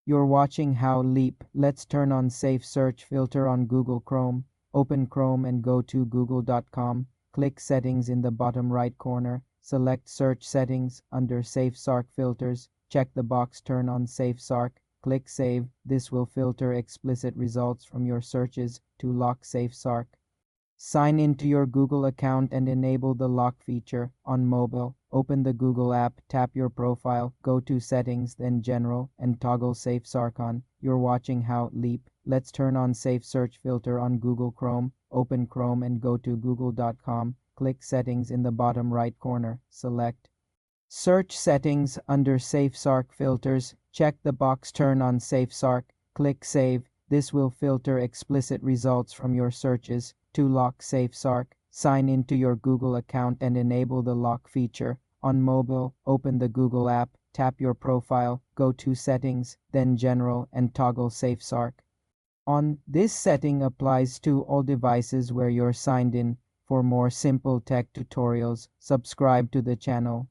You're watching How Leap. Let's turn on Safe Search filter on Google Chrome. Open Chrome and go to google.com. Click Settings in the bottom right corner. Select Search Settings under Safe Sark Filters. Check the box Turn on Safe Sark. Click Save. This will filter explicit results from your searches to lock Safe Sark. Sign into your Google account and enable the lock feature on mobile. Open the Google app, tap your profile, go to Settings, then General, and toggle Safe Sark on. You're watching How Leap. Let's turn on Safe Search filter on Google Chrome. Open Chrome and go to google.com. Click Settings in the bottom right corner. Select Search Settings under Safe Sark Filters. Check the box Turn on Safe Sark. Click Save. This will filter explicit results from your searches. To lock Safe Sark, sign into your Google account and enable the lock feature. On mobile, open the Google app, tap your profile, go to Settings, then General, and toggle Safe Sark on. This setting applies to all devices where you're signed in. For more simple tech tutorials, subscribe to the channel.